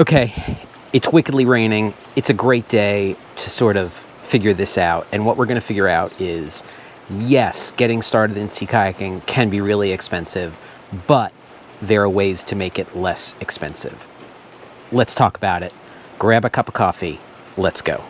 Okay, it's wickedly raining. It's a great day to sort of figure this out. And what we're going to figure out is, yes, getting started in sea kayaking can be really expensive, but there are ways to make it less expensive. Let's talk about it. Grab a cup of coffee. Let's go.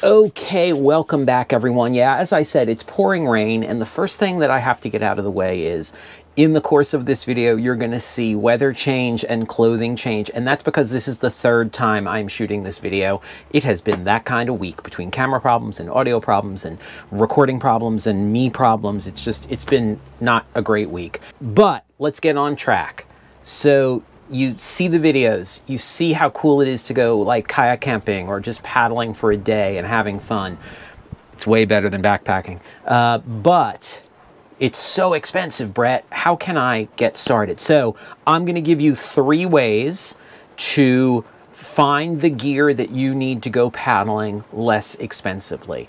Okay, welcome back everyone. Yeah, as I said, it's pouring rain, and the first thing that I have to get out of the way is, in the course of this video, you're gonna see weather change and clothing change, and that's because this is the third time I'm shooting this video. It has been that kind of week between camera problems and audio problems and recording problems and me problems. It's been not a great week, but let's get on track. So you see the videos, you see how cool it is to go like kayak camping or just paddling for a day and having fun. It's way better than backpacking, but it's so expensive, Brett. How can I get started? So I'm going to give you 3 ways to find the gear that you need to go paddling less expensively.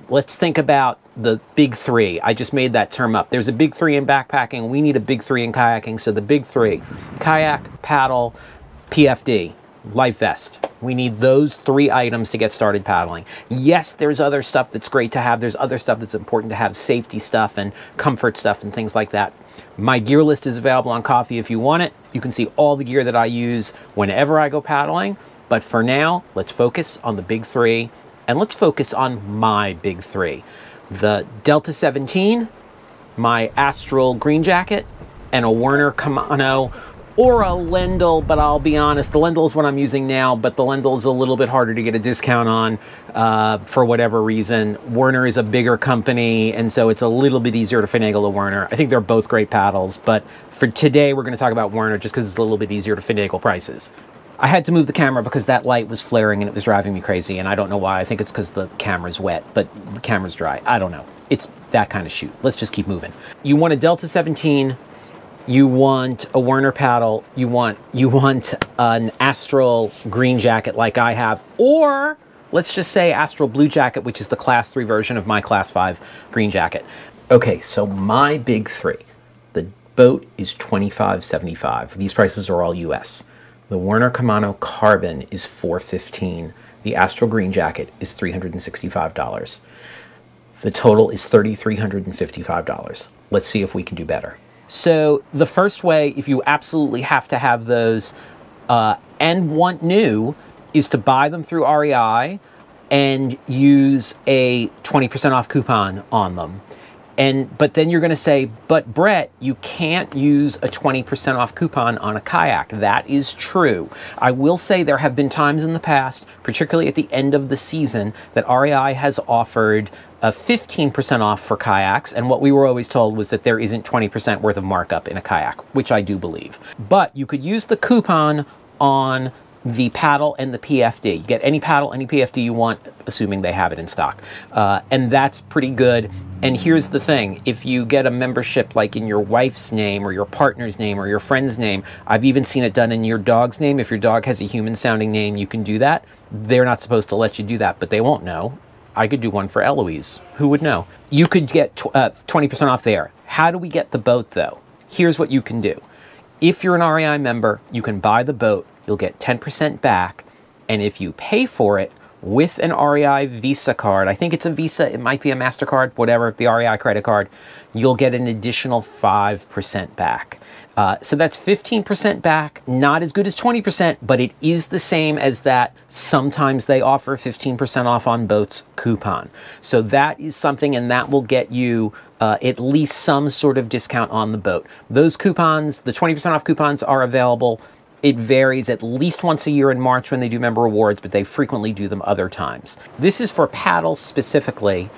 Let's think about the big 3. I just made that term up. There's a big 3 in backpacking. We need a big 3 in kayaking. So the big 3, kayak, paddle, PFD, life vest. We need those 3 items to get started paddling. Yes, there's other stuff that's great to have. There's other stuff that's important to have, safety stuff and comfort stuff and things like that. My gear list is available on Coffee if you want it. You can see all the gear that I use whenever I go paddling. But for now, let's focus on the big 3, and let's focus on my big 3. The Delta 17, my Astral green jacket, and a Werner Kimono, or a Lendal, but I'll be honest, the Lendal is what I'm using now, but the Lendal is a little bit harder to get a discount on for whatever reason. Werner is a bigger company, and so it's a little bit easier to finagle a Werner. I think they're both great paddles, but for today, we're going to talk about Werner just because it's a little bit easier to finagle prices. I had to move the camera because that light was flaring and it was driving me crazy, and I don't know why. I think it's because the camera's wet, but the camera's dry. I don't know. It's that kind of shoot. Let's just keep moving. You want a Delta 17. You want a Werner paddle, you want an Astral green jacket like I have, or let's just say Astral blue jacket, which is the class 3 version of my class 5 green jacket. Okay, so my big 3. The boat is $25.75. These prices are all US. The Werner Kimono Carbon is $415. The Astral green jacket is $365. The total is $3,355. Let's see if we can do better. So the first way, if you absolutely have to have those and want new, is to buy them through REI and use a 20% off coupon on them. But then you're going to say, but Brett, you can't use a 20% off coupon on a kayak. That is true. I will say there have been times in the past, particularly at the end of the season, that REI has offered a 15% off for kayaks, and what we were always told was that there isn't 20% worth of markup in a kayak, which I do believe. But you could use the coupon on the paddle and the PFD. You get any paddle, any PFD you want, assuming they have it in stock. And that's pretty good. And here's the thing, if you get a membership like in your wife's name or your partner's name or your friend's name, I've even seen it done in your dog's name. If your dog has a human sounding name, you can do that. They're not supposed to let you do that, but they won't know. I could do one for Eloise. Who would know? You could get 20% off there. How do we get the boat though? Here's what you can do. If you're an REI member, you can buy the boat. You'll get 10% back. And if you pay for it with an REI Visa card, I think it's a Visa, it might be a MasterCard, whatever, the REI credit card, you'll get an additional 5% back. So that's 15% back, not as good as 20%, but it is the same as that. Sometimes they offer 15% off on boats coupon. So that is something, and that will get you at least some sort of discount on the boat. Those coupons, the 20% off coupons, are available. It varies at least once a year in March when they do member rewards, but they frequently do them other times. This is for paddles specifically.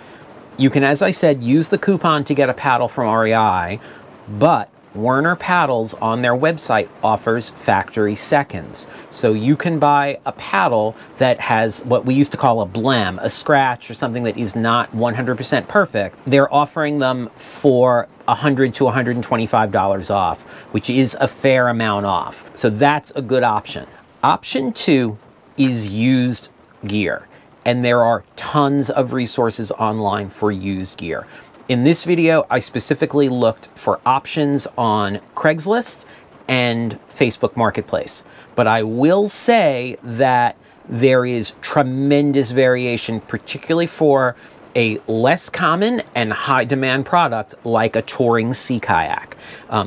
You can, as I said, use the coupon to get a paddle from REI, but Werner Paddles on their website offers factory seconds. So you can buy a paddle that has what we used to call a blem, a scratch or something that is not 100% perfect. They're offering them for $100 to $125 off, which is a fair amount off. So that's a good option. Option 2 is used gear. And there are tons of resources online for used gear. In this video, I specifically looked for options on Craigslist and Facebook Marketplace. But I will say that there is tremendous variation, particularly for a less common and high demand product like a touring sea kayak.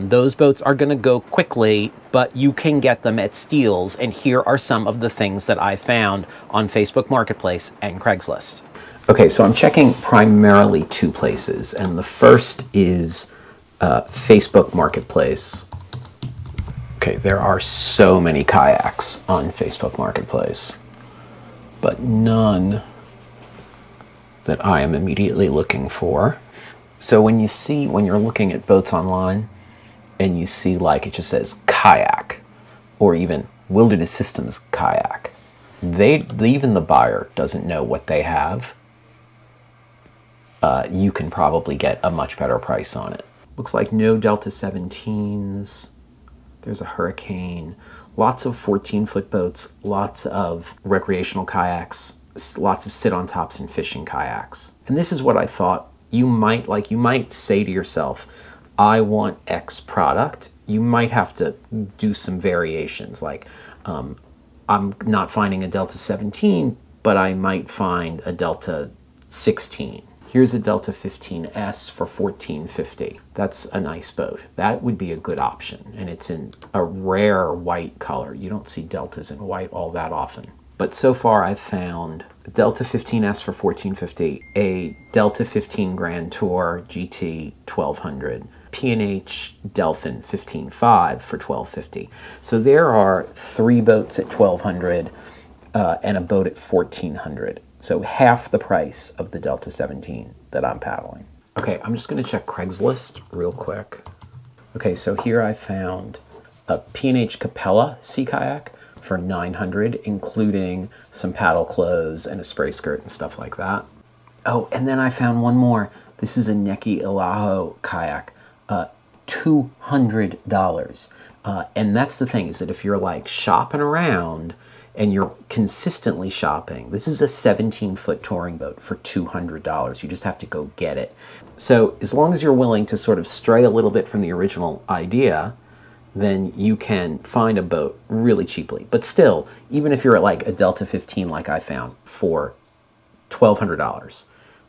Those boats are going to go quickly, but you can get them at steals. And here are some of the things that I found on Facebook Marketplace and Craigslist. Okay, so I'm checking primarily 2 places, and the first is Facebook Marketplace. Okay, there are so many kayaks on Facebook Marketplace, but none that I am immediately looking for. So when you're looking at boats online, and you see like it just says kayak, or even Wilderness Systems kayak, even the buyer doesn't know what they have. You can probably get a much better price on it. Looks like no Delta 17s. There's a Hurricane. Lots of 14-foot boats. Lots of recreational kayaks. Lots of sit-on-tops and fishing kayaks. And this is what I thought you might like. You might say to yourself, I want X product. You might have to do some variations. Like, I'm not finding a Delta 17, but I might find a Delta 16. Here's a Delta 15S for $14.50. That's a nice boat. That would be a good option, and it's in a rare white color. You don't see Deltas in white all that often. But so far I've found a Delta 15S for $14.50, a Delta 15 Grand Tour GT 1200, P&H Delphin 15.5 for $12.50. So there are 3 boats at $1,200 and a boat at $1,400. So half the price of the Delta 17 that I'm paddling. Okay, I'm just gonna check Craigslist real quick. Okay, so here I found a P&H Capella sea kayak for $900, including some paddle clothes and a spray skirt and stuff like that. Oh, and then I found one more. This is a Neki Ilaho kayak, $200. And that's the thing, is that if you're like shopping around and you're consistently shopping, this is a 17-foot touring boat for $200. You just have to go get it. So as long as you're willing to sort of stray a little bit from the original idea, then you can find a boat really cheaply. But still, even if you're at like a Delta 15 like I found for $1,200,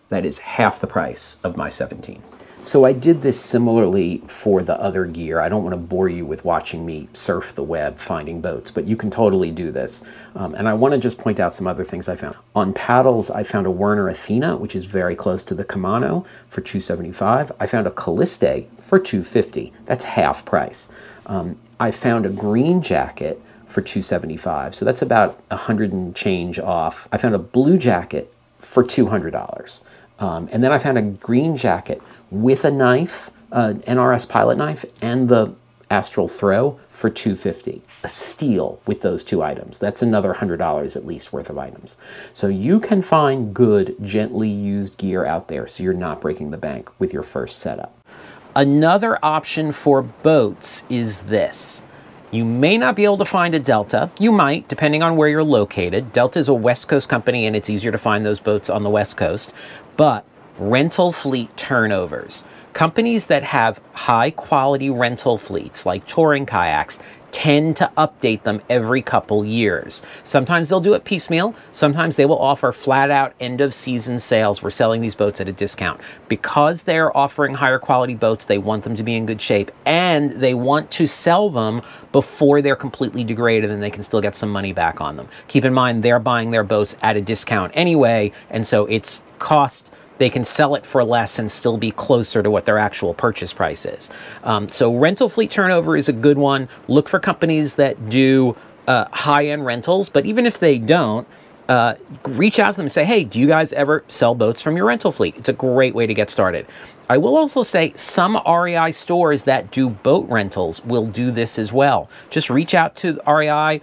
that is half the price of my 17. So I did this similarly for the other gear. I don't want to bore you with watching me surf the web finding boats, but you can totally do this. And I want to just point out some other things I found. On paddles, I found a Werner Athena, which is very close to the Kamano, for $275. I found a Calliste for $250. That's half price. I found a green jacket for $275, so that's about 100 and change off. I found a blue jacket for $200. And then I found a green jacket with a knife, NRS pilot knife, and the Astral Throw for $250. A steal with those 2 items. That's another $100 at least worth of items. So you can find good, gently used gear out there so you're not breaking the bank with your first setup. Another option for boats is this. You may not be able to find a Delta. You might, depending on where you're located. Delta is a West Coast company, and it's easier to find those boats on the West Coast. But rental fleet turnovers. Companies that have high quality rental fleets, like touring kayaks, tend to update them every couple years. Sometimes they'll do it piecemeal. Sometimes they will offer flat out end of season sales. We're selling these boats at a discount. Because they're offering higher quality boats, they want them to be in good shape, and they want to sell them before they're completely degraded and they can still get some money back on them. Keep in mind, they're buying their boats at a discount anyway, and so it's cost. They can sell it for less and still be closer to what their actual purchase price is. So rental fleet turnover is a good one. Look for companies that do high-end rentals, but even if they don't, reach out to them and say, hey, do you guys ever sell boats from your rental fleet? It's a great way to get started. I will also say some REI stores that do boat rentals will do this as well. Just reach out to REI,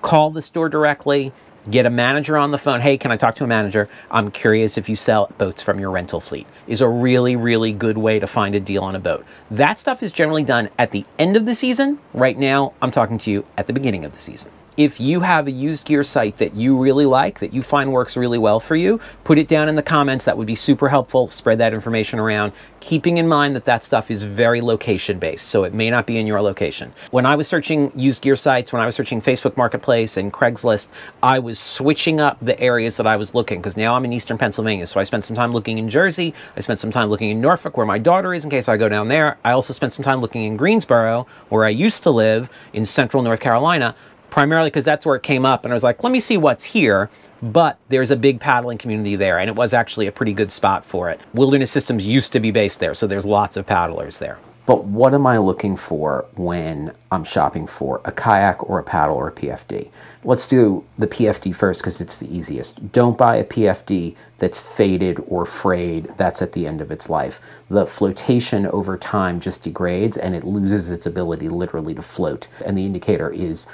call the store directly, get a manager on the phone. Hey, can I talk to a manager? I'm curious if you sell boats from your rental fleet. Is a really, really good way to find a deal on a boat. That stuff is generally done at the end of the season. Right now, I'm talking to you at the beginning of the season. If you have a used gear site that you really like, that you find works really well for you, put it down in the comments. That would be super helpful. Spread that information around, keeping in mind that that stuff is very location-based, so it may not be in your location. When I was searching used gear sites, when I was searching Facebook Marketplace and Craigslist, I was switching up the areas that I was looking, because now I'm in Eastern Pennsylvania, so I spent some time looking in Jersey. I spent some time looking in Norfolk, where my daughter is, in case I go down there. I also spent some time looking in Greensboro, where I used to live in central North Carolina, primarily because that's where it came up, and I was like, let me see what's here. But there's a big paddling community there, and it was actually a pretty good spot for it. Wilderness Systems used to be based there, so there's lots of paddlers there. But what am I looking for when I'm shopping for a kayak or a paddle or a PFD? Let's do the PFD first because it's the easiest. Don't buy a PFD that's faded or frayed. That's at the end of its life. The flotation over time just degrades and it loses its ability literally to float. And the indicator is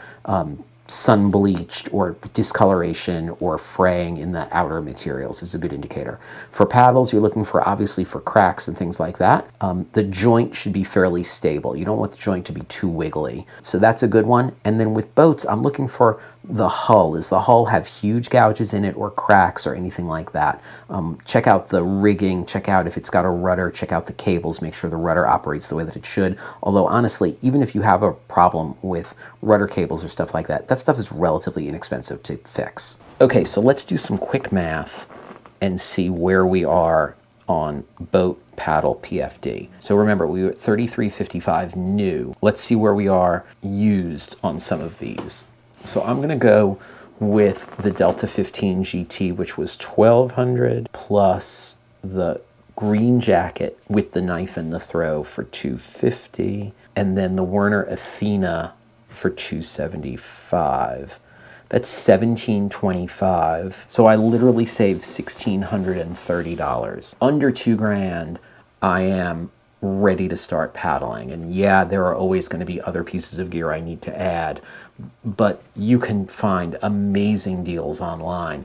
sun bleached or discoloration or fraying in the outer materials is a good indicator. For paddles, you're looking for obviously for cracks and things like that. The joint should be fairly stable. You don't want the joint to be too wiggly. So that's a good one. And then with boats, I'm looking for the hull. Does the hull have huge gouges in it or cracks or anything like that? Check out the rigging, check out if it's got a rudder, check out the cables, make sure the rudder operates the way that it should. Although honestly, even if you have a problem with rudder cables or stuff like that, that stuff is relatively inexpensive to fix. Okay, so let's do some quick math and see where we are on boat, paddle, PFD. So remember, we were at $33.55 new. Let's see where we are used on some of these. So I'm gonna go with the Delta 15 GT, which was $1,200 plus the green jacket with the knife and the throw for $250, and then the Werner Athena for $275. That's $1,725. So I literally saved $1,630. Under $2,000, I am ready to start paddling. And yeah, there are always going to be other pieces of gear I need to add, but you can find amazing deals online.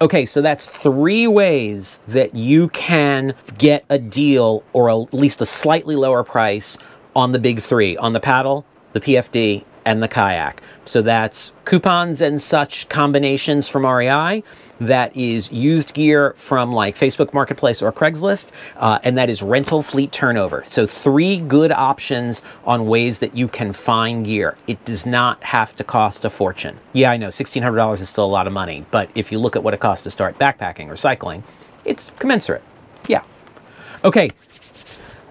Okay, so that's 3 ways that you can get a deal or at least a slightly lower price on the big 3, on the paddle, the PFD, and the kayak. So that's coupons and such combinations from REI, that is used gear from like Facebook Marketplace or Craigslist, and that is rental fleet turnover. So 3 good options on ways that you can find gear. It does not have to cost a fortune. Yeah, I know, $1,600 is still a lot of money, but if you look at what it costs to start backpacking or cycling, it's commensurate. Yeah. Okay.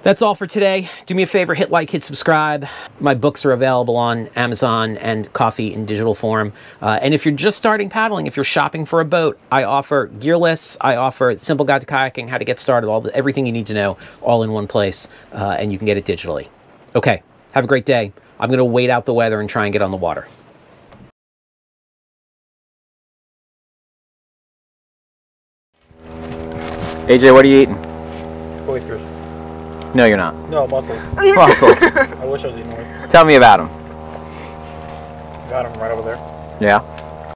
That's all for today. Do me a favor, hit like, hit subscribe. My books are available on Amazon and Coffee in digital form. And if you're just starting paddling, if you're shopping for a boat, I offer gear lists. I offer Simple Guide to Kayaking, how to get started, everything you need to know all in one place, and you can get it digitally. Okay, have a great day. I'm gonna wait out the weather and try and get on the water. AJ, what are you eating? Oysters. No, you're not. No, mussels. Mussels. I wish I was eating more. Tell me about them. Got them right over there. Yeah?